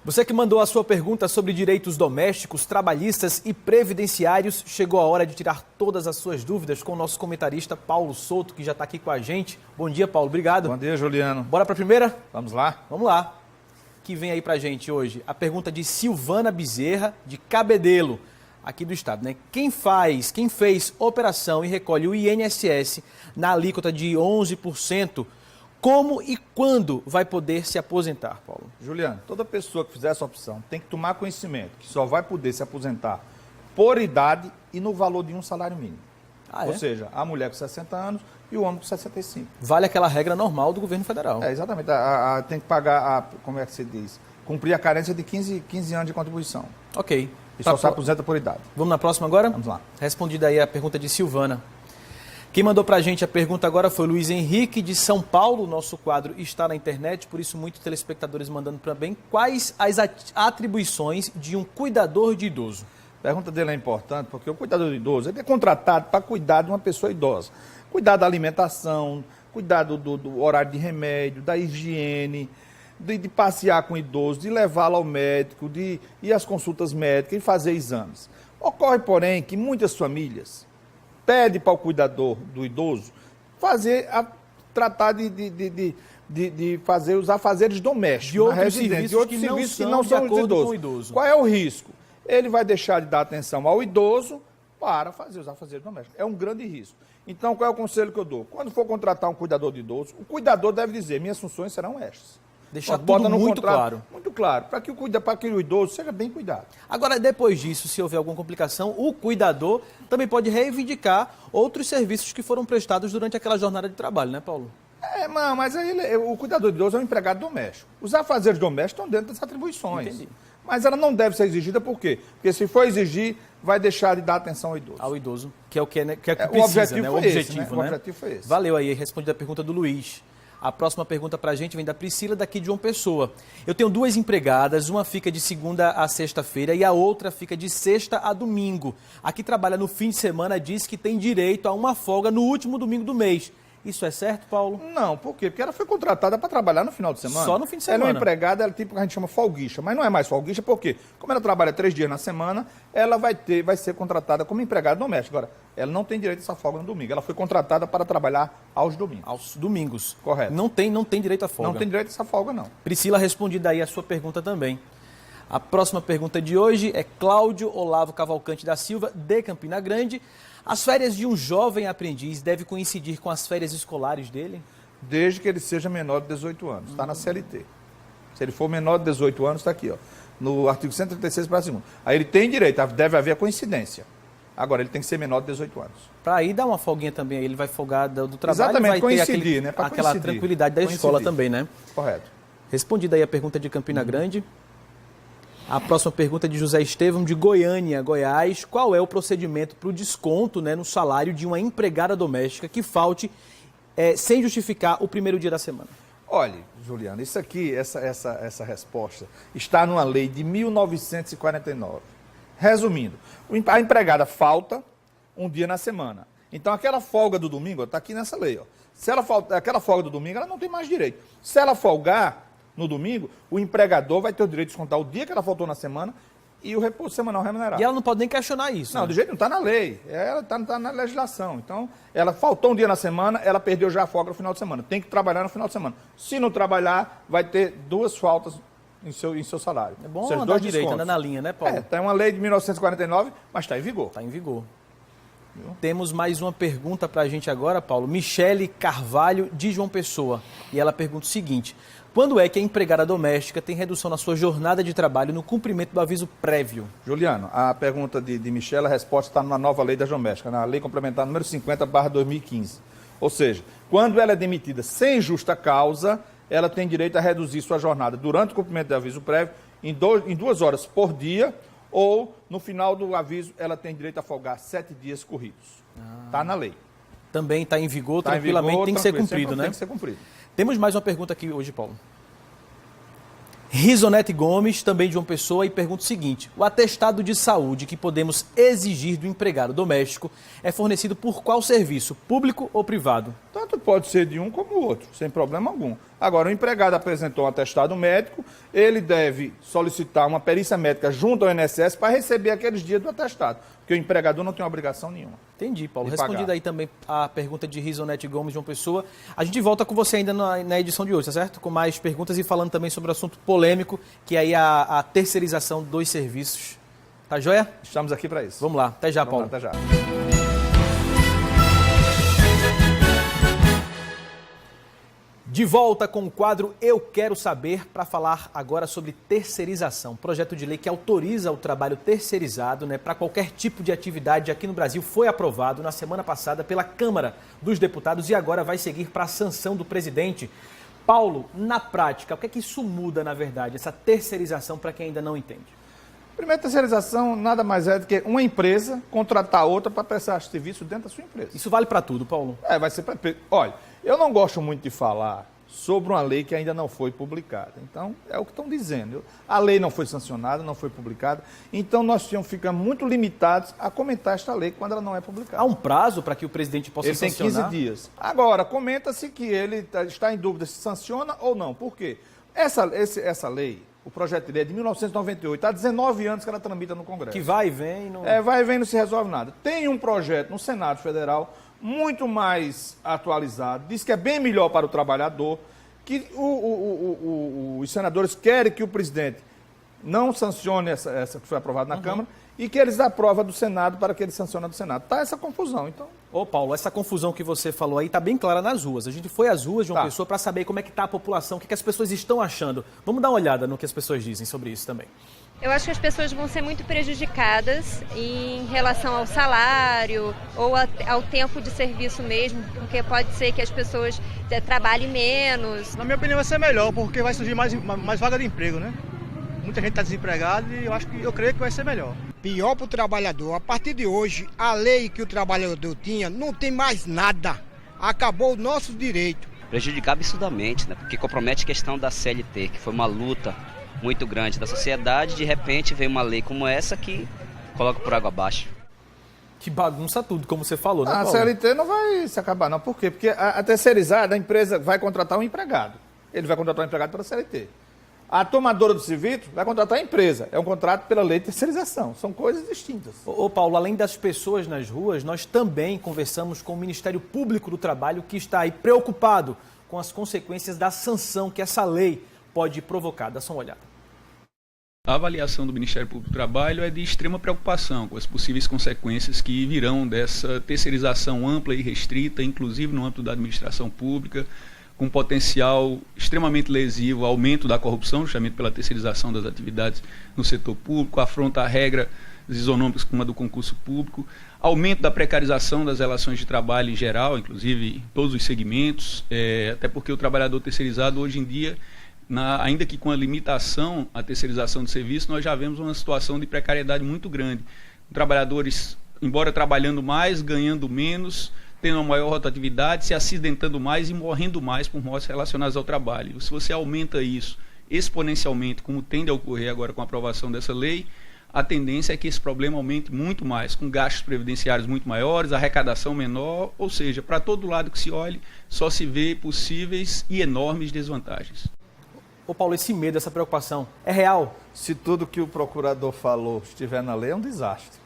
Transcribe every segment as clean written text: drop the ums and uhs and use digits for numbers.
Você que mandou a sua pergunta sobre direitos domésticos, trabalhistas e previdenciários, chegou a hora de tirar todas as suas dúvidas com o nosso comentarista Paulo Souto, que já está aqui com a gente. Bom dia, Paulo. Obrigado. Bom dia, Juliano. Bora para a primeira? Vamos lá? Vamos lá. Que vem aí para a gente hoje a pergunta de Silvana Bezerra, de Cabedelo, aqui do estado, né? Quem fez operação e recolhe o INSS na alíquota de 11%, como e quando vai poder se aposentar, Paulo? Juliano, toda pessoa que fizer essa opção tem que tomar conhecimento que só vai poder se aposentar por idade e no valor de um salário mínimo. Ou seja, a mulher com 60 anos e o homem com 65. Vale aquela regra normal do governo federal. Exatamente. Tem que pagar, como é que se diz? Cumprir a carência de 15 anos de contribuição. Ok. E só se aposenta por idade. Vamos na próxima agora? Vamos lá. Respondida aí a pergunta de Silvana. Quem mandou pra gente a pergunta agora foi Luiz Henrique, de São Paulo. Nosso quadro está na internet, por isso muitos telespectadores mandando também. Quais as atribuições de um cuidador de idoso? A pergunta dele é importante porque o cuidador de idoso ele é contratado para cuidar de uma pessoa idosa. Cuidar da alimentação, cuidar do horário de remédio, da higiene, de passear com o idoso, de levá-lo ao médico, de ir às consultas médicas e fazer exames. Ocorre, porém, que muitas famílias pedem para o cuidador do idoso tratar de fazer os afazeres domésticos, de outros serviços que não são de acordo com o idoso. Qual é o risco? Ele vai deixar de dar atenção ao idoso para fazer os afazeres domésticos. É um grande risco. Então, qual é o conselho que eu dou? Quando for contratar um cuidador de idoso, o cuidador deve dizer, minhas funções serão estas. Deixar tudo muito claro. Muito claro, para que o idoso seja bem cuidado. Agora, depois disso, se houver alguma complicação, o cuidador também pode reivindicar outros serviços que foram prestados durante aquela jornada de trabalho, né, Paulo? Mas aí o cuidador de idoso é um empregado doméstico. Os afazeres domésticos estão dentro das atribuições. Entendi. Mas ela não deve ser exigida por quê? Porque se for exigir, vai deixar de dar atenção ao idoso. Ao idoso, que é o que precisa, o objetivo, né? O objetivo foi esse. Valeu aí, respondida a pergunta do Luiz. A próxima pergunta para a gente vem da Priscila, daqui de João Pessoa. Eu tenho duas empregadas, uma fica de segunda a sexta-feira e a outra fica de sexta a domingo. A que trabalha no fim de semana diz que tem direito a uma folga no último domingo do mês. Isso é certo, Paulo? Não, por quê? Porque ela foi contratada para trabalhar no final de semana. Só no fim de semana. Ela é uma empregada, ela é tipo que a gente chama folguista, mas não é mais folguista, por quê? Como ela trabalha 3 dias na semana, ela vai ser contratada como empregada doméstica. Agora, ela não tem direito a essa folga no domingo. Ela foi contratada para trabalhar aos domingos. Aos domingos. Correto. Não tem direito a folga. Não tem direito a essa folga, não. Priscila, respondida aí a sua pergunta também. A próxima pergunta de hoje é Cláudio Olavo Cavalcante da Silva, de Campina Grande. As férias de um jovem aprendiz devem coincidir com as férias escolares dele? Desde que ele seja menor de 18 anos. Está na CLT. Se ele for menor de 18 anos, está aqui, ó, no artigo 136, parágrafo 2º. Aí ele tem direito, deve haver a coincidência. Agora, ele tem que ser menor de 18 anos. Para aí dar uma folguinha também, ele vai folgar do trabalho. Exatamente, vai coincidir, ter né? aquela tranquilidade da escola também, né? Correto. Respondida aí a pergunta de Campina Grande. A próxima pergunta é de José Estevão, de Goiânia, Goiás. Qual é o procedimento para o desconto, né, no salário de uma empregada doméstica que falte sem justificar o primeiro dia da semana? Olha, Juliano, isso aqui, essa resposta está numa lei de 1949. Resumindo, a empregada falta um dia na semana. Então, aquela folga do domingo está aqui nessa lei. Ó. Se ela aquela folga do domingo, ela não tem mais direito. Se ela folgar no domingo, o empregador vai ter o direito de descontar o dia que ela faltou na semana e o repouso semanal remunerado. E ela não pode nem questionar isso. Não, né? do jeito não está na lei. Ela está na legislação. Então, ela faltou um dia na semana, ela perdeu já a folga no final de semana. Tem que trabalhar no final de semana. Se não trabalhar, vai ter 2 faltas em seu salário. É bom andar direito, andar na linha, né, Paulo? Tem uma lei de 1949, mas está em vigor. Está em vigor. Temos mais uma pergunta para a gente agora, Paulo. Michele Carvalho, de João Pessoa. E ela pergunta o seguinte: quando é que a empregada doméstica tem redução na sua jornada de trabalho no cumprimento do aviso prévio? Juliano, a pergunta de Michele, a resposta está na nova lei da doméstica, na lei complementar número 50/2015. Ou seja, quando ela é demitida sem justa causa, ela tem direito a reduzir sua jornada durante o cumprimento do aviso prévio em 2 horas por dia, ou no final do aviso ela tem direito a folgar 7 dias corridos. Está na lei. Também está em vigor, tranquilamente, tem que ser cumprido, né? Tem que ser cumprido. Temos mais uma pergunta aqui hoje, Paulo. Risonete Gomes, também de João Pessoa, e pergunta o seguinte: o atestado de saúde que podemos exigir do empregado doméstico é fornecido por qual serviço, público ou privado? Tanto pode ser de um como o outro, sem problema algum. Agora, o empregado apresentou um atestado médico, ele deve solicitar uma perícia médica junto ao INSS para receber aqueles dias do atestado, porque o empregador não tem obrigação nenhuma. Entendi, Paulo. De Respondida pagar. aí também a pergunta de Risonete Gomes, João Pessoa. A gente volta com você ainda na edição de hoje, tá certo? Com mais perguntas e falando também sobre o assunto polêmico, que é aí a terceirização dos serviços. Tá joia? Estamos aqui para isso. Vamos lá. Até já, Paulo. Vamos lá, até já. De volta com o quadro Eu Quero Saber, para falar agora sobre terceirização. Projeto de lei que autoriza o trabalho terceirizado, para qualquer tipo de atividade aqui no Brasil foi aprovado na semana passada pela Câmara dos Deputados e agora vai seguir para a sanção do presidente. Paulo, na prática, o que é que isso muda, na verdade, essa terceirização, para quem ainda não entende? Primeiro, terceirização nada mais é do que uma empresa contratar outra para prestar serviço dentro da sua empresa. Isso vale para tudo, Paulo? Vai ser para... Olha, eu não gosto muito de falar sobre uma lei que ainda não foi publicada. Então, é o que estão dizendo. A lei não foi sancionada, não foi publicada. Então, nós ficamos muito limitados a comentar esta lei quando ela não é publicada. Há um prazo para que o presidente possa sancionar? Ele tem 15 dias. Agora, comenta-se que ele está em dúvida se sanciona ou não. Por quê? Essa lei, o projeto de lei é de 1998, há 19 anos que ela tramita no Congresso. Que vai e vem. Não... vai e vem, não se resolve nada. Tem um projeto no Senado Federal muito mais atualizado, diz que é bem melhor para o trabalhador, que os senadores querem que o presidente não sancione essa que foi aprovada na Câmara e que eles aprovam do Senado para que ele sancione do Senado. Está essa confusão, então... Ô Paulo, essa confusão que você falou aí está bem clara nas ruas. A gente foi às ruas de uma pessoa para saber como é que está a população, o que as pessoas estão achando. Vamos dar uma olhada no que as pessoas dizem sobre isso também. Eu acho que as pessoas vão ser muito prejudicadas em relação ao salário ou ao tempo de serviço mesmo, porque pode ser que as pessoas trabalhem menos. Na minha opinião vai ser melhor, porque vai surgir mais vaga de emprego, né? Muita gente está desempregada e eu creio que vai ser melhor. Pior para o trabalhador. A partir de hoje, a lei que o trabalhador tinha não tem mais nada. Acabou o nosso direito. Prejudicar absurdamente, porque compromete a questão da CLT, que foi uma luta muito grande da sociedade. De repente vem uma lei como essa que coloca por água abaixo. Que bagunça tudo, como você falou, né, A Paulo? CLT não vai se acabar, não. Por quê? Porque a terceirizada, a empresa vai contratar um empregado. Ele vai contratar um empregado pela CLT. A tomadora do serviço vai contratar a empresa. É um contrato pela lei de terceirização. São coisas distintas. Ô Paulo, além das pessoas nas ruas, nós também conversamos com o Ministério Público do Trabalho, que está aí preocupado com as consequências da sanção que essa lei pode provocar. Dá só uma olhada. A avaliação do Ministério Público do Trabalho é de extrema preocupação com as possíveis consequências que virão dessa terceirização ampla e restrita, inclusive no âmbito da administração pública, com potencial extremamente lesivo, aumento da corrupção, justamente pela terceirização das atividades no setor público, afronta a regra isonômicas como a do concurso público, aumento da precarização das relações de trabalho em geral, inclusive em todos os segmentos, até porque o trabalhador terceirizado hoje em dia, ainda que com a limitação à terceirização de serviço, nós já vemos uma situação de precariedade muito grande. Trabalhadores, embora trabalhando mais, ganhando menos, tendo uma maior rotatividade, se acidentando mais e morrendo mais por mortes relacionadas ao trabalho. Se você aumenta isso exponencialmente, como tende a ocorrer agora com a aprovação dessa lei, a tendência é que esse problema aumente muito mais, com gastos previdenciários muito maiores, arrecadação menor, ou seja, para todo lado que se olhe, só se vê possíveis e enormes desvantagens. Ô Paulo, esse medo, essa preocupação, é real? Se tudo que o procurador falou estiver na lei, é um desastre.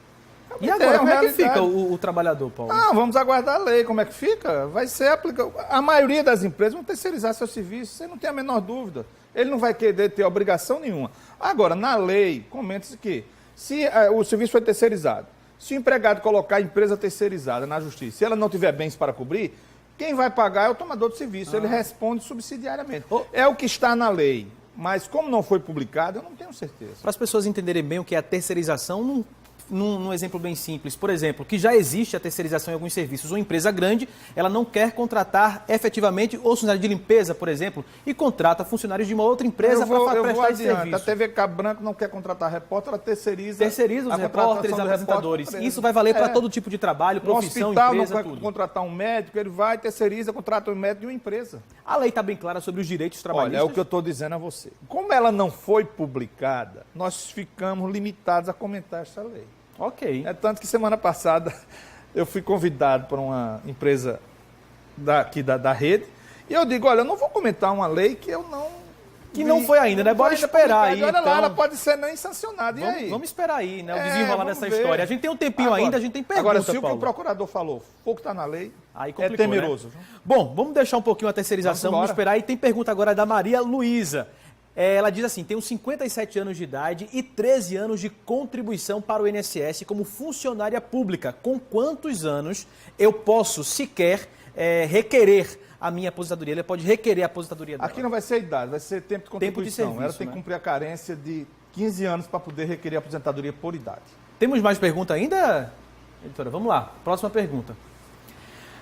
E agora, como é que realidade. fica o trabalhador, Paulo? Vamos aguardar a lei, como é que fica? Vai ser aplicado. A maioria das empresas vão terceirizar seu serviço, você não tem a menor dúvida. Ele não vai querer ter obrigação nenhuma. Agora, na lei, comenta-se que se o serviço foi terceirizado, se o empregado colocar a empresa terceirizada na justiça, se ela não tiver bens para cobrir, quem vai pagar é o tomador de serviço, ele responde subsidiariamente. É o que está na lei, mas como não foi publicado, eu não tenho certeza. Para as pessoas entenderem bem o que é a terceirização, não num exemplo bem simples, por exemplo, que já existe a terceirização em alguns serviços. Uma empresa grande, ela não quer contratar efetivamente o funcionário de limpeza, por exemplo, e contrata funcionários de uma outra empresa para prestar esse serviço. A TV Cabo Branco não quer contratar repórter, ela terceiriza os repórteres, apresentadores. Isso vai valer para todo tipo de trabalho, profissão, hospital empresa, não vai contratar um médico, ele vai, terceiriza, contrata um médico de uma empresa. A lei está bem clara sobre os direitos trabalhistas. Olha, é o que eu estou dizendo a você. Como ela não foi publicada, nós ficamos limitados a comentar essa lei. Ok. É tanto que semana passada eu fui convidado por uma empresa aqui da rede e eu digo, olha, eu não vou comentar uma lei que eu não... Que não foi ainda, né? Bora esperar aí, olha então. lá, ela pode ser nem sancionada, e aí? Vamos esperar aí, né? O desenrolar dessa ver. história. A gente tem um tempinho ainda, a gente tem pergunta, Agora, se Paulo. o que o procurador falou for que está na lei, aí complicou, é temeroso. Né? Bom, vamos deixar um pouquinho a terceirização, vamos esperar. E tem pergunta agora da Maria Luísa. Ela diz assim, tenho 57 anos de idade e 13 anos de contribuição para o INSS como funcionária pública. Com quantos anos eu posso sequer requerer a minha aposentadoria? Ela pode requerer a aposentadoria dela. Aqui não vai ser idade, vai ser tempo de contribuição. Tempo de serviço, ela tem que cumprir a carência de 15 anos para poder requerer a aposentadoria por idade. Temos mais pergunta ainda, editora? Vamos lá, próxima pergunta.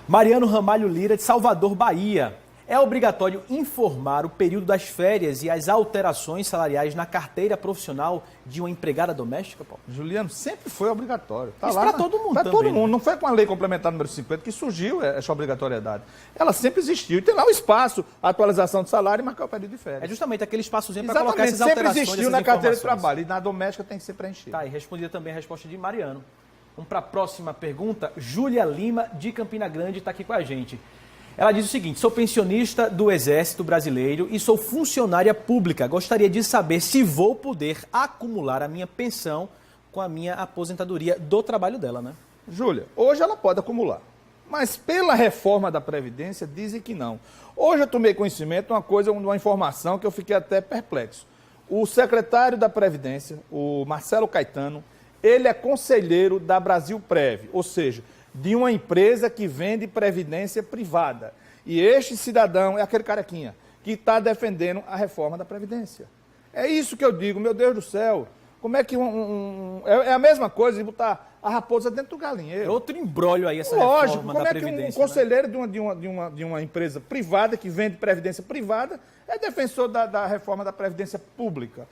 Mariano Ramalho Lira, de Salvador, Bahia. É obrigatório informar o período das férias e as alterações salariais na carteira profissional de uma empregada doméstica, Paulo? Juliano, sempre foi obrigatório. Isso para todo mundo Para todo também, mundo. né? Não foi com a lei complementar número 50 que surgiu essa obrigatoriedade. Ela sempre existiu. E tem lá o espaço, a atualização de salário e marcar o período de férias. É justamente aquele espaçozinho para colocar essas sempre alterações, existiu na carteira de trabalho. E na doméstica tem que ser preenchida. Tá, e respondida também a resposta de Mariano. Vamos para a próxima pergunta. Júlia Lima, de Campina Grande, está aqui com a gente. Ela diz o seguinte, sou pensionista do Exército Brasileiro e sou funcionária pública. Gostaria de saber se vou poder acumular a minha pensão com a minha aposentadoria do trabalho dela, né? Júlia, hoje ela pode acumular. Mas pela reforma da Previdência, dizem que não. Hoje eu tomei conhecimento de uma informação que eu fiquei até perplexo. O secretário da Previdência, o Marcelo Caetano, ele é conselheiro da Brasilprev, ou seja, de uma empresa que vende previdência privada. E este cidadão é aquele carequinha que está defendendo a reforma da Previdência. É isso que eu digo, meu Deus do céu, como é que é a mesma coisa de botar a raposa dentro do galinheiro. É outro embrólio aí essa Lógico, reforma como da é que Previdência. um conselheiro de uma empresa privada que vende previdência privada é defensor da reforma da Previdência Pública?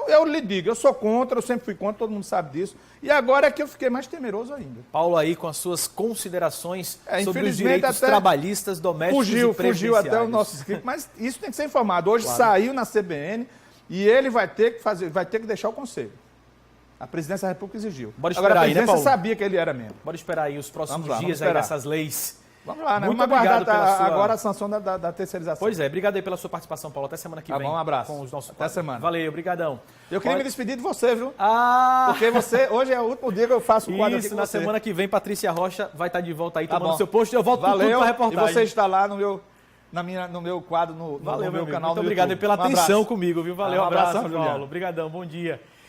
Eu lhe digo, eu sou contra, eu sempre fui contra, todo mundo sabe disso. E agora é que eu fiquei mais temeroso ainda. Paulo aí com as suas considerações sobre os direitos até trabalhistas, domésticos e previdenciários. Fugiu até o nosso escrito, mas isso tem que ser informado. Hoje saiu na CBN e ele vai ter que deixar o conselho. A presidência da República exigiu. Bora esperar agora, a aí, né, presidência Paulo? sabia que ele era membro. Bora esperar aí os próximos Vamos dias esperar. aí dessas leis. Vamos lá, né? Muito Vamos obrigado aguardar pela sua... agora a sanção da terceirização. Pois é, obrigado aí pela sua participação, Paulo. Até semana que vem. Tá bom, um abraço. Com os nossos Até semana. Valeu, obrigadão. Eu queria me despedir de você, viu? Ah! Porque hoje é o último dia que eu faço o quadro aqui Isso, com na você. semana que vem, Patrícia Rocha vai estar de volta aí, Tá tomando bom. seu posto. Eu volto com tudo Valeu, pra e reportagem. você está lá no meu quadro, Valeu, no meu canal Muito no obrigado aí YouTube. pela Um abraço. atenção comigo, viu? Valeu, Um abração, Paulo. Juliano. Obrigadão, bom dia.